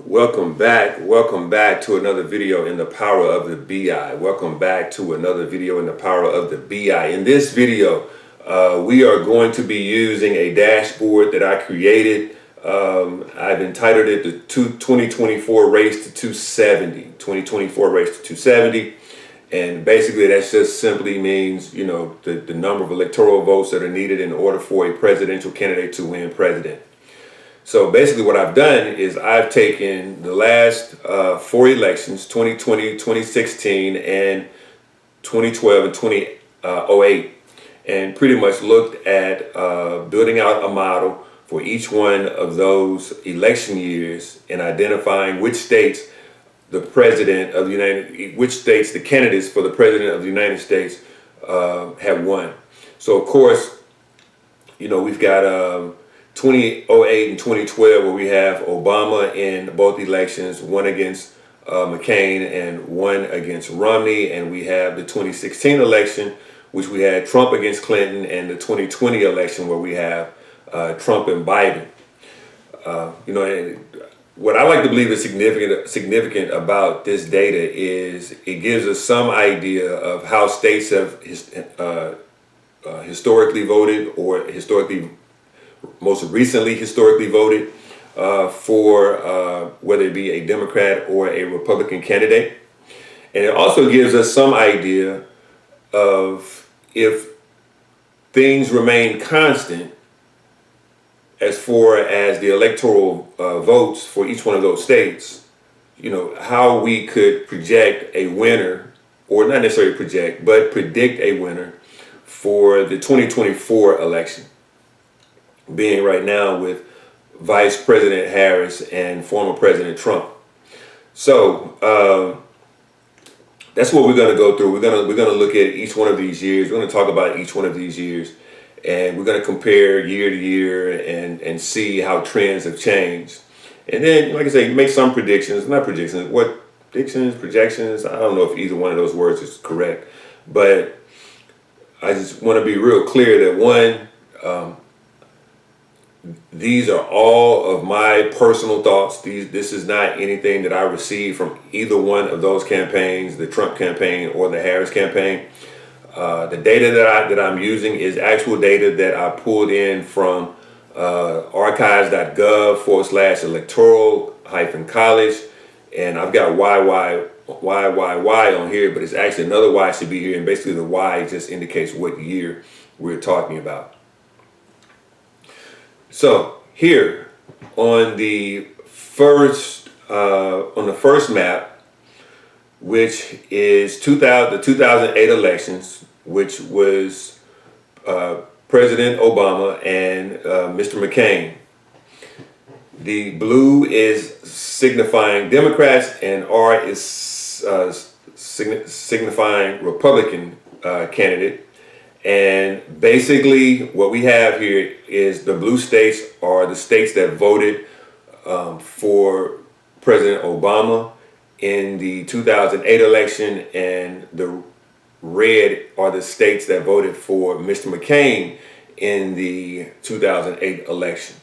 Welcome back to another video in the power of the BI. Welcome back to another video in the power of the BI. In this video, we are going to be using a dashboard that I created. I've entitled it the 2024 Race to 270. 2024 Race to 270. And basically that just simply means, the number of electoral votes that are needed in order for a presidential candidate to win president. So basically what I've done is I've taken the last four elections, 2020, 2016, and 2012 and 2008, and pretty much looked at building out a model for each one of those election years and identifying which states the candidates for the president of the United States have won. So of course, we've got 2008 and 2012, where we have Obama in both elections, one against McCain and one against Romney. And we have the 2016 election, which we had Trump against Clinton, and the 2020 election where we have Trump and Biden. What I like to believe is significant about this data is it gives us some idea of how states have historically voted, or most recently historically voted for whether it be a Democrat or a Republican candidate. And it also gives us some idea of, if things remain constant as far as the electoral votes for each one of those states, how we could project a winner, or not necessarily project, but predict a winner for the 2024 election, being right now with Vice President Harris and former President Trump. So that's what we're going to go through. We're going to look at each one of these years. We're going to talk about each one of these years, and we're going to compare year to year and see how trends have changed. And then, like I say, make some projections. I don't know if either one of those words is correct, but I just want to be real clear that one, these are all of my personal thoughts. This is not anything that I received from either one of those campaigns, the Trump campaign or the Harris campaign. The data that I'm using is actual data that I pulled in from archives.gov/electoral-college, and I've got Y on here, but it's actually another Y should be here, and basically the Y just indicates what year we're talking about. So here on the first map, which is the 2008 elections, which was President Obama and Mr. McCain. The blue is signifying Democrats, and R is signifying Republican candidate. And basically what we have here is the blue states are the states that voted for President Obama in the 2008 election, and the red are the states that voted for Mr. McCain in the 2008 election.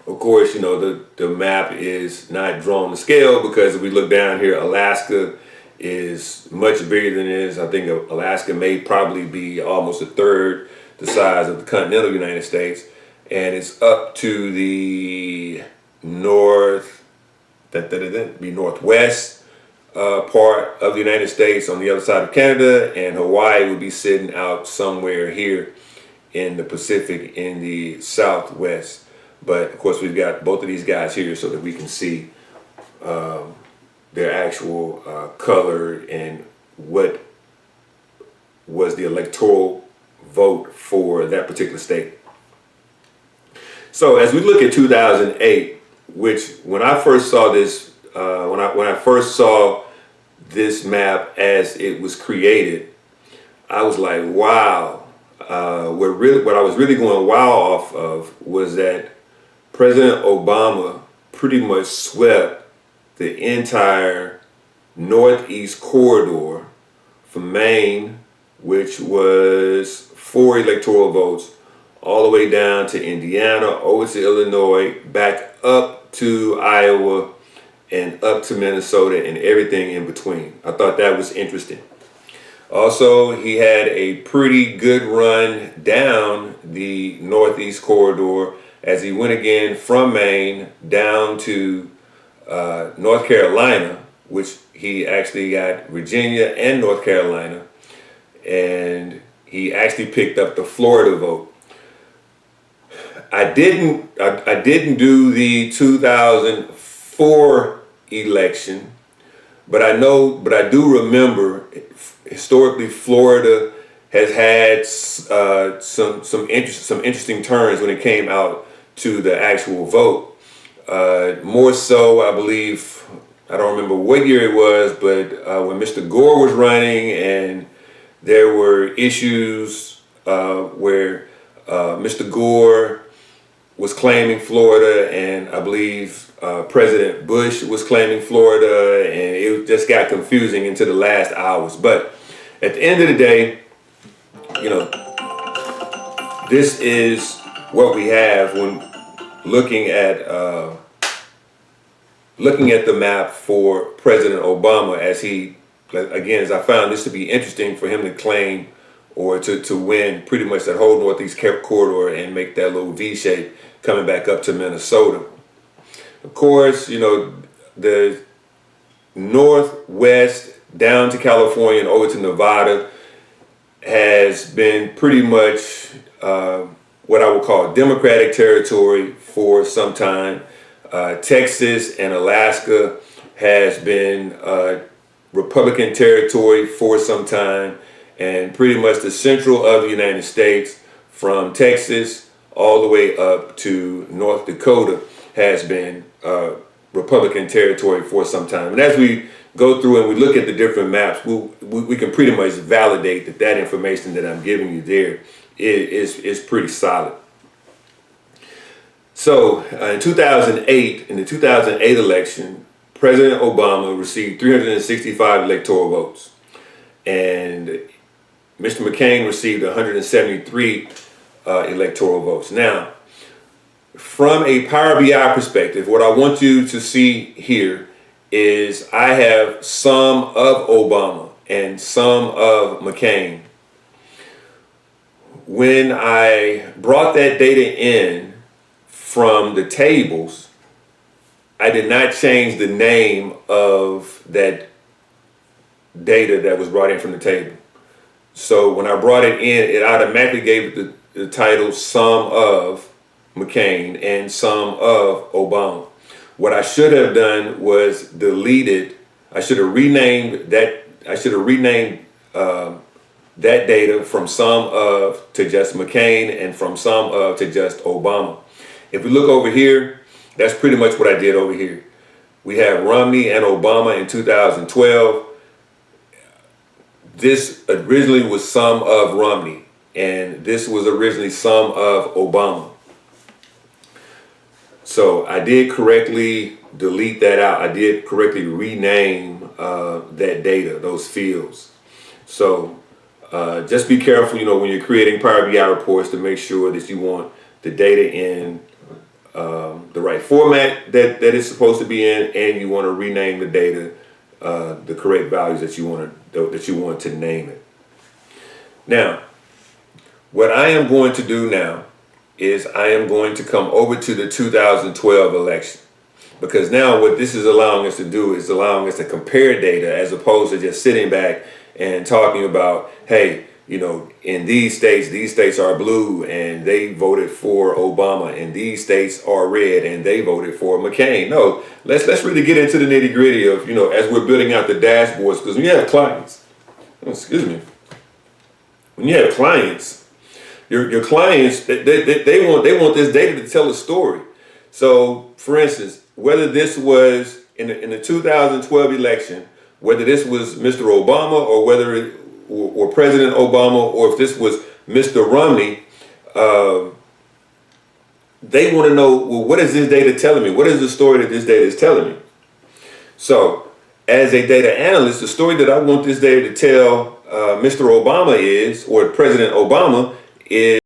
Of course, the map is not drawn to scale, because if we look down here, Alaska is much bigger than this. I think Alaska may probably be almost a third the size of the continental United States, and it's up to the northwest part of the United States on the other side of Canada, and Hawaii would be sitting out somewhere here in the Pacific in the southwest. But of course, we've got both of these guys here so that we can see their actual color and what was the electoral vote for that particular state. So as we look at 2008, which when I first saw this, when I first saw this map as it was created, I was like, wow. What I was really going wow off of was that President Obama pretty much swept the entire northeast corridor from Maine, which was 4 electoral votes, all the way down to Indiana, over to Illinois, back up up to Iowa and up to Minnesota and everything in between. I thought that was interesting. Also, he had a pretty good run down the Northeast corridor as he went again from Maine down to North Carolina, which he actually got Virginia and North Carolina, and he actually picked up the Florida vote. I didn't do the 2004 election, but I do remember historically Florida has had some interesting turns when it came out to the actual vote. More so, I believe, I don't remember what year it was, but when Mr. Gore was running and there were issues where Mr. Gore was claiming Florida, and I believe President Bush was claiming Florida, and it just got confusing into the last hours. But at the end of the day, this is what we have when looking at the map for President Obama, as I found this to be interesting for him to claim or to win pretty much that whole Northeast corridor and make that little V shape coming back up to Minnesota. Of course, the Northwest down to California and over to Nevada has been pretty much what I would call Democratic territory for some time. Texas and Alaska has been Republican territory for some time, and pretty much the central of the United States from Texas all the way up to North Dakota has been Republican territory for some time. And as we go through and we look at the different maps, we can pretty much validate that information that I'm giving you there is pretty solid. So in the 2008 election, President Obama received 365 electoral votes, and Mr. McCain received 173 electoral votes. Now, from a Power BI perspective, what I want you to see here is I have some of Obama and some of McCain. When I brought that data in from the tables, I did not change the name of that data that was brought in from the table. So when I brought it in, it automatically gave it the title Some of McCain and Some of Obama. What I should have done was deleted. I should have renamed that. That data from Some of to just McCain and from Some of to just Obama. If we look over here, that's pretty much what I did over here. We have Romney and Obama in 2012. This originally was Some of Romney, and this was originally Some of Obama. So I did correctly delete that out. I did correctly rename that data, those fields. So just be careful, when you're creating Power BI reports, to make sure that you want the data in the right format that it's supposed to be in, and you want to rename the data the correct values that you want to name it. Now, what I am going to do now is I am going to come over to the 2012 election, because now what this is allowing us to do is allowing us to compare data as opposed to just sitting back and talking about, hey, in these states are blue and they voted for Obama, and these states are red and they voted for McCain. No, let's really get into the nitty gritty of, as we're building out the dashboards, because when you have clients, when you have clients, your clients, they want this data to tell a story. So for instance, whether this was in the 2012 election, whether this was Mr. Obama or whether or President Obama, or if this was Mr. Romney, they want to know, well, what is this data telling me? What is the story that this data is telling me? So as a data analyst, the story that I want this data to tell Mr. Obama is, or President Obama is,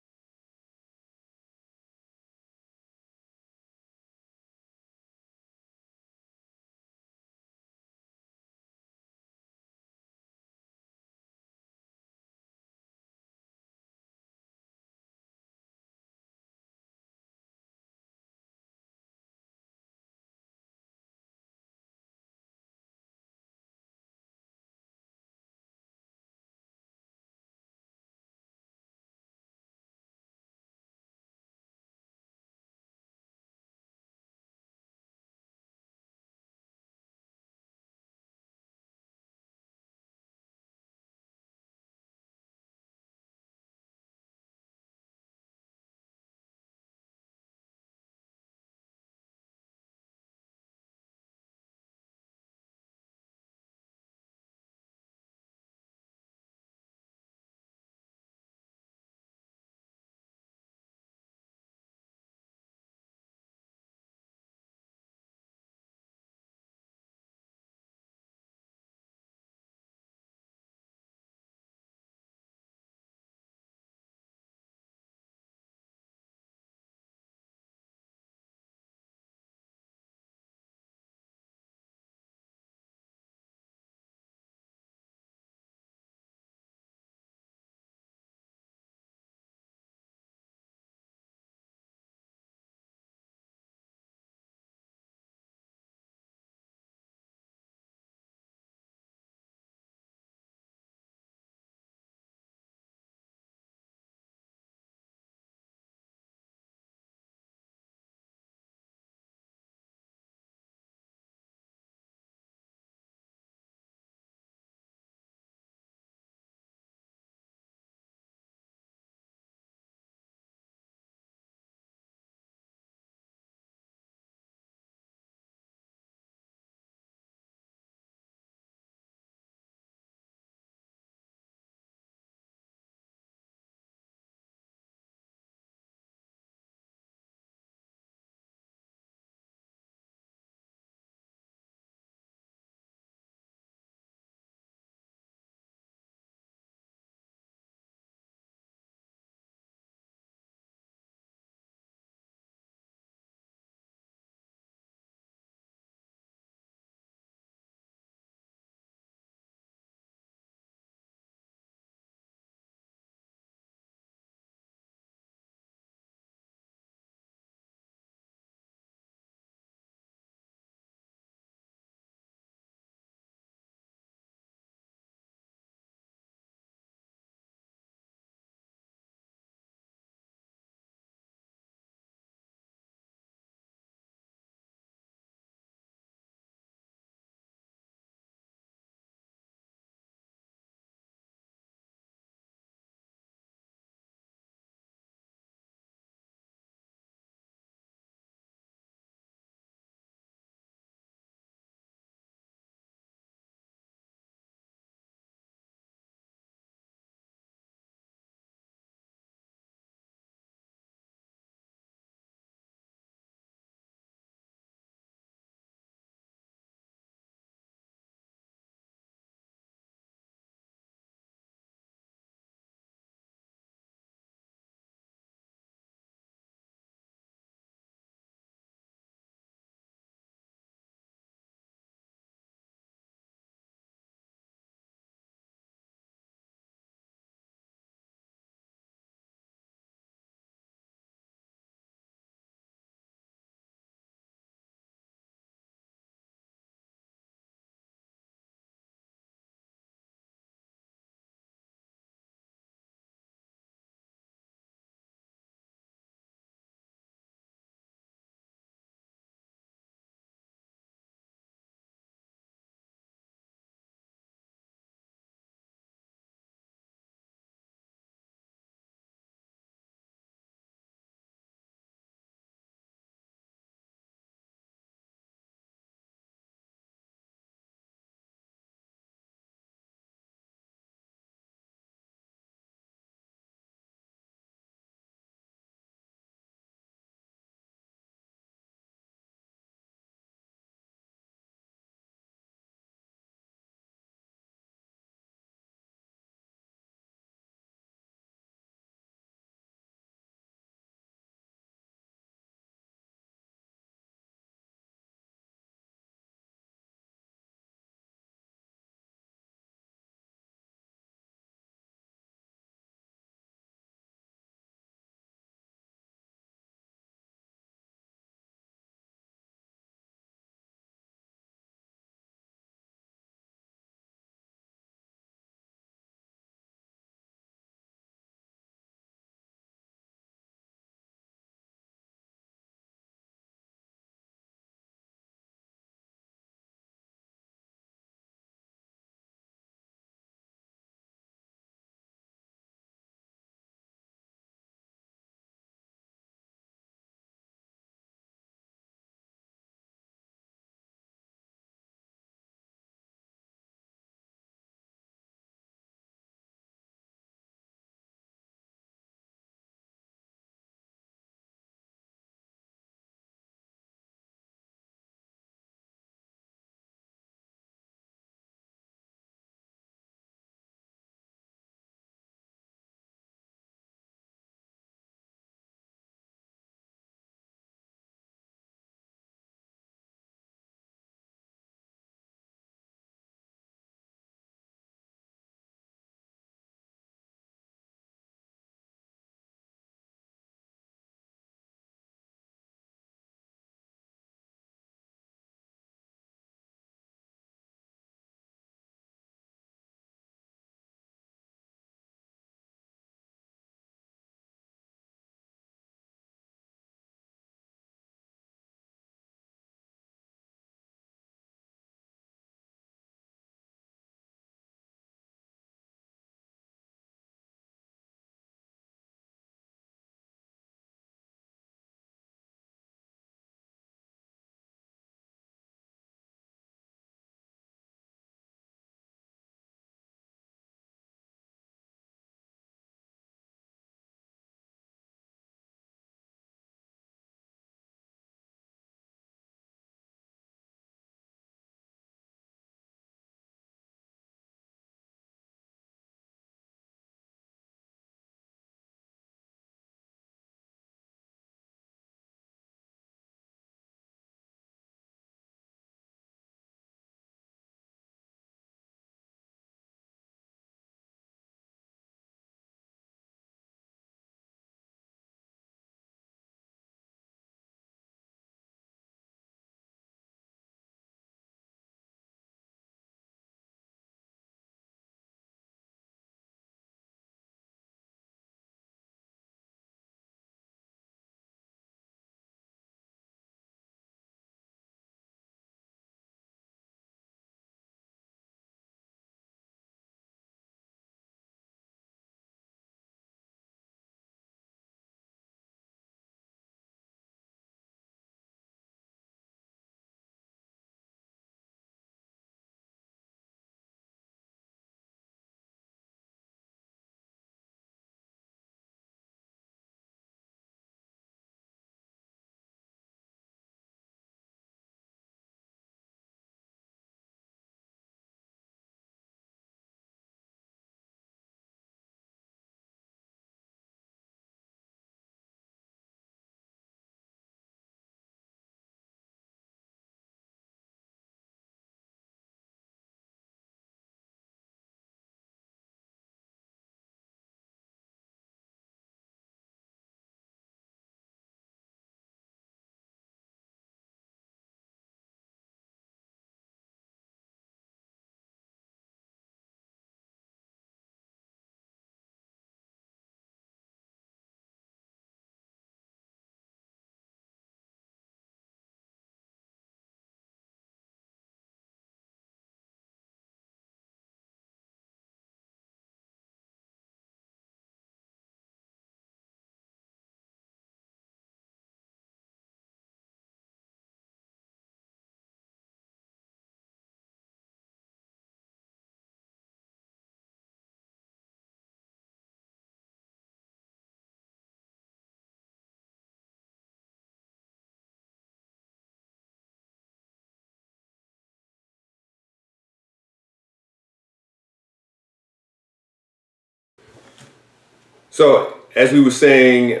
So as we were saying,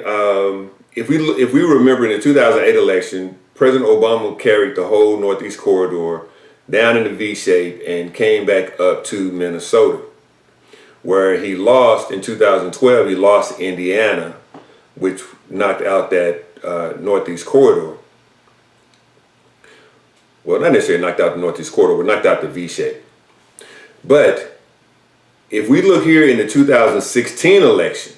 if we remember in the 2008 election, President Obama carried the whole Northeast corridor down in the V shape and came back up to Minnesota, where he lost in 2012. He lost Indiana, which knocked out that Northeast corridor. Well, not necessarily knocked out the Northeast corridor, but knocked out the V shape. But if we look here in the 2016 election,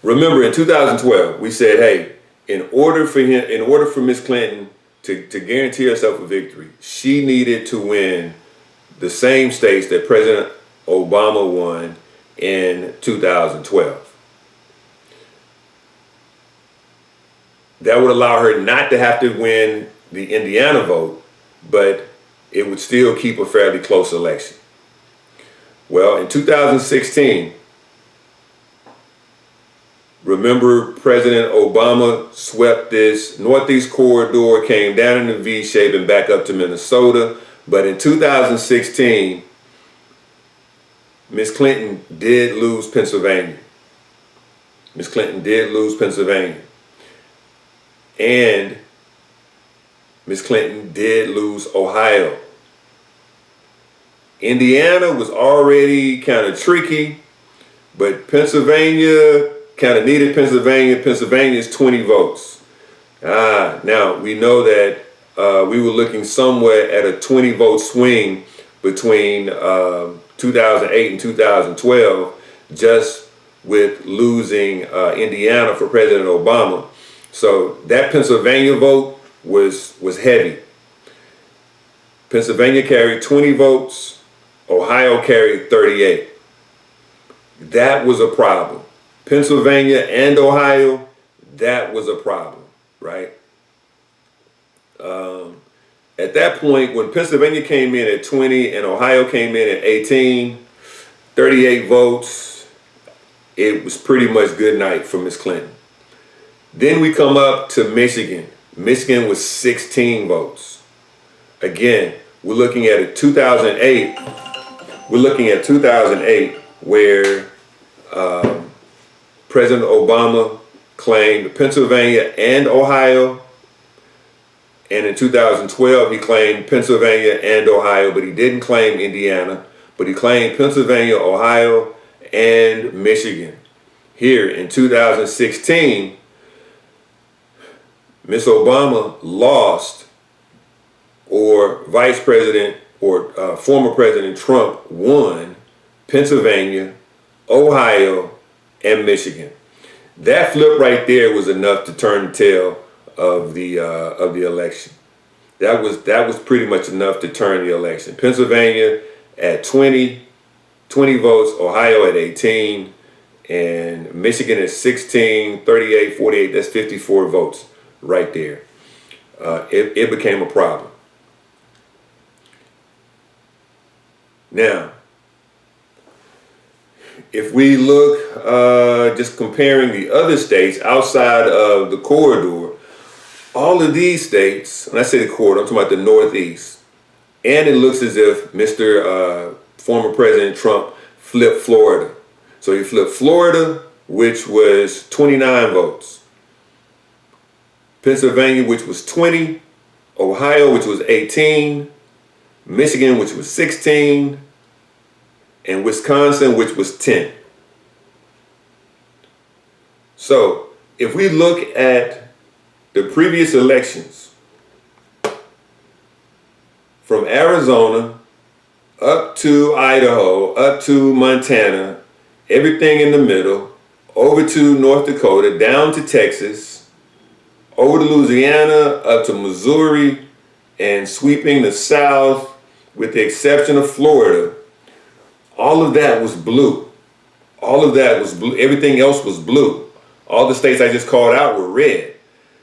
remember in 2012 we said, hey, in order for Miss Clinton to guarantee herself a victory, she needed to win the same states that President Obama won in 2012. That would allow her not to have to win the Indiana vote, but it would still keep a fairly close election. Well, in 2016, remember President Obama swept this Northeast corridor, came down in the V shape and back up to Minnesota. But in 2016, Miss Clinton did lose Pennsylvania. Miss Clinton did lose Pennsylvania. And Miss Clinton did lose Ohio. Indiana was already kind of tricky, but Pennsylvania kind of needed Pennsylvania. Pennsylvania's 20 votes. Now we know that we were looking somewhere at a 20 vote swing between 2008 and 2012, just with losing Indiana for President Obama. So that Pennsylvania vote was heavy. Pennsylvania carried 20 votes. Ohio carried 38. That was a problem. Pennsylvania and Ohio, that was a problem, right? At that point, when Pennsylvania came in at 20 and Ohio came in at 18, 38 votes, it was pretty much good night for Miss Clinton. Then we come up to Michigan. Michigan was 16 votes. Again, we're looking at 2008. We're looking at 2008, where President Obama claimed Pennsylvania and Ohio. And in 2012, he claimed Pennsylvania and Ohio, but he didn't claim Indiana. But he claimed Pennsylvania, Ohio, and Michigan. Here in 2016, Miss Obama lost, or Vice President or former President Trump won Pennsylvania, Ohio, and Michigan. That flip right there was enough to turn the tail of the election. That was pretty much enough to turn the election. Pennsylvania at 20 votes, Ohio at 18, and Michigan at 16, 38, 48. That's 54 votes right there. It became a problem. Now, if we look, just comparing the other states outside of the corridor, all of these states, when I say the corridor, I'm talking about the Northeast, and it looks as if Mr. Former President Trump flipped Florida. So he flipped Florida, which was 29 votes, Pennsylvania, which was 20, Ohio, which was 18, Michigan, which was 16, and Wisconsin, which was 10. So if we look at the previous elections, from Arizona up to Idaho, up to Montana, everything in the middle, over to North Dakota, down to Texas, over to Louisiana, up to Missouri, and sweeping the South, with the exception of Florida, all of that was blue. All of that was blue. Everything else was blue. All the states I just called out were red.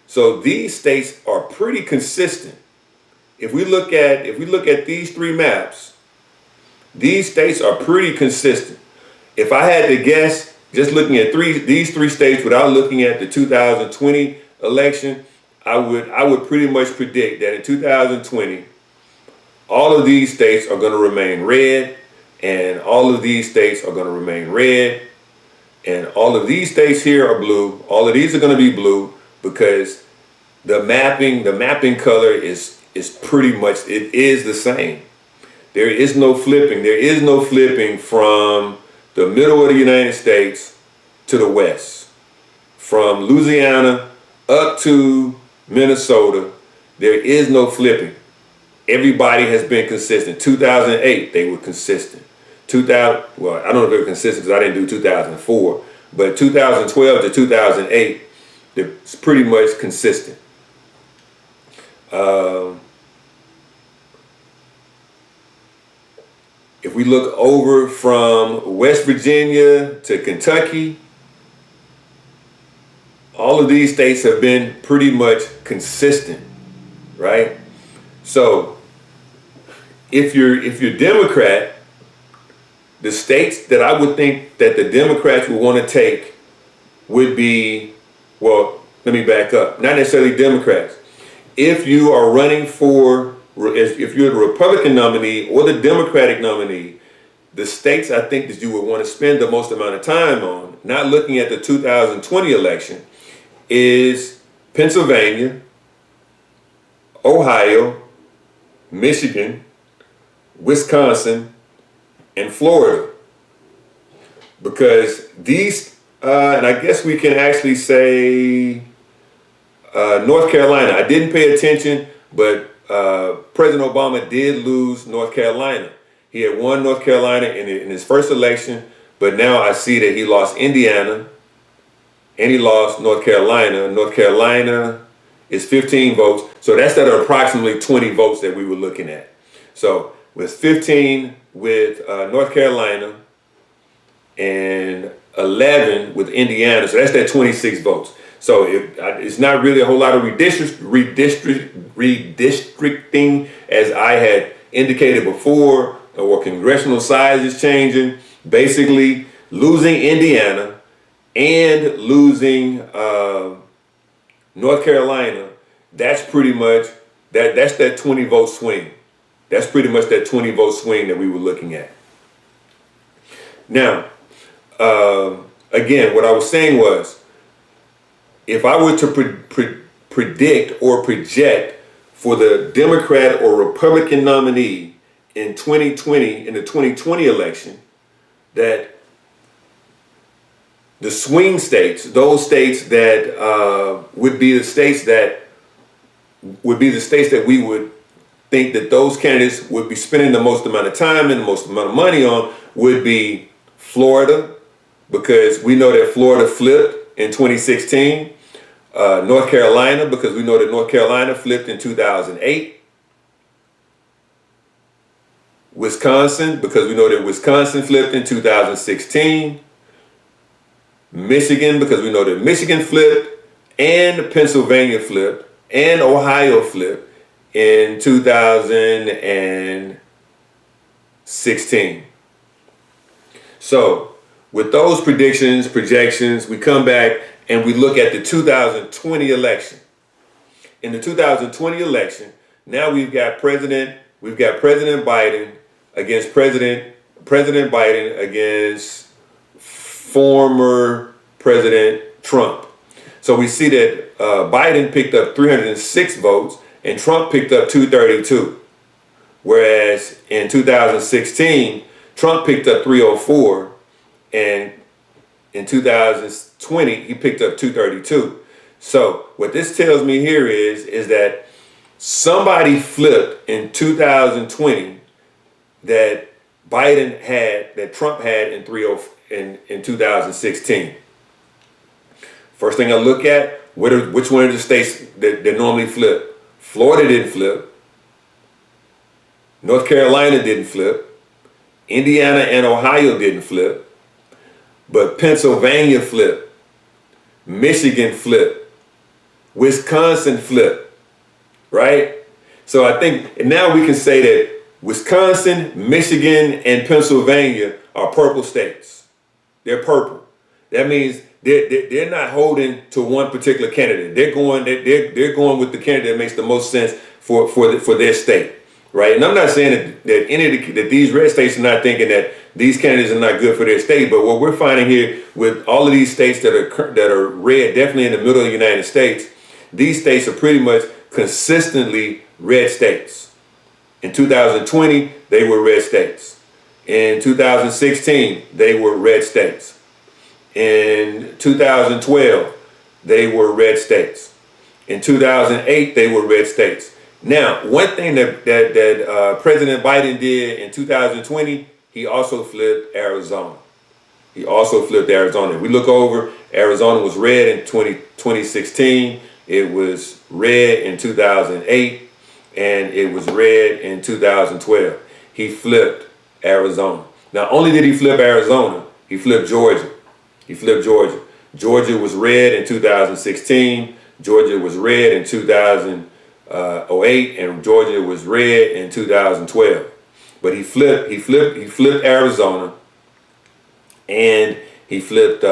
So these states are pretty consistent. If we look at these three maps, these states are pretty consistent. If I had to guess, just looking at these three states without looking at the 2020 election, I would pretty much predict that in 2020, all of these states are going to remain red, and all of these states are going to remain red, And all of these states here are blue. All of these are going to be blue because the mapping color is pretty much, it is the same. There is no flipping. There is no flipping from the middle of the United States to the west. From Louisiana up to Minnesota, there is no flipping. Everybody has been consistent. 2008, they were consistent. 2000, well, I don't know if they were consistent because I didn't do 2004, but 2012 to 2008, it's pretty much consistent. If we look over from West Virginia to Kentucky, all of these states have been pretty much consistent, right? So if you're Democrat, the states that I would think that the Democrats would want to take would be, well, let me back up, not necessarily Democrats. If you are running for, if you're the Republican nominee or the Democratic nominee, the states I think that you would want to spend the most amount of time on, not looking at the 2020 election, is Pennsylvania, Ohio, Michigan, Wisconsin, and Florida. Because these, and I guess we can actually say North Carolina. I didn't pay attention, but President Obama did lose North Carolina. He had won North Carolina in his first election, but now I see that he lost Indiana and he lost North Carolina. North Carolina is 15 votes, so that's at approximately 20 votes that we were looking at. So with 15 with North Carolina and 11 with Indiana, so that's that 26 votes. So it's not really a whole lot of redistricting as I had indicated before, or congressional size is changing. Basically, losing Indiana and losing North Carolina, that's pretty much, that's that 20 vote swing. That's pretty much that 20 vote swing that we were looking at. Now, again, what I was saying was, if I were to predict or project for the Democrat or Republican nominee in 2020, in the 2020 election, that the swing states, those states that would be the states that we would think that those candidates would be spending the most amount of time and the most amount of money on, would be Florida, because we know that Florida flipped in 2016. North Carolina, because we know that North Carolina flipped in 2008. Wisconsin, because we know that Wisconsin flipped in 2016. Michigan, because we know that Michigan flipped, and Pennsylvania flipped, and Ohio flipped in 2016. So with those projections, we come back and we look at the 2020 election. In the 2020 election, now we've got President Biden against President Biden against former President Trump. So we see that Biden picked up 306 votes and Trump picked up 232. Whereas in 2016, Trump picked up 304 and in 2020, he picked up 232. So what this tells me here is that somebody flipped in 2020 that Trump had in 2016. First thing I look at, which one of the states that normally flip? Florida didn't flip. North Carolina didn't flip. Indiana and Ohio didn't flip. But Pennsylvania flipped, Michigan flipped, Wisconsin flipped, right? So I think now we can say that Wisconsin, Michigan, and Pennsylvania are purple states. They're purple. That means they're not holding to one particular candidate. They're going with the candidate that makes the most sense for their state, right? And I'm not saying that any of that these red states are not thinking that these candidates are not good for their state, but what we're finding here with all of these states that are red, definitely in the middle of the United States, these states are pretty much consistently red states. In 2020, they were red states. In 2016, they were red states. In 2012, they were red states. In 2008, they were red states. Now, one thing that President Biden did in 2020, he also flipped Arizona. He also flipped Arizona. If we look over, Arizona was red in 2016. It was red in 2008. And it was red in 2012. He flipped Arizona. Not only did he flip Arizona, he flipped Georgia. He flipped Georgia. Georgia was red in 2016. Georgia was red in 2008, and Georgia was red in 2012. But he flipped Arizona, and he flipped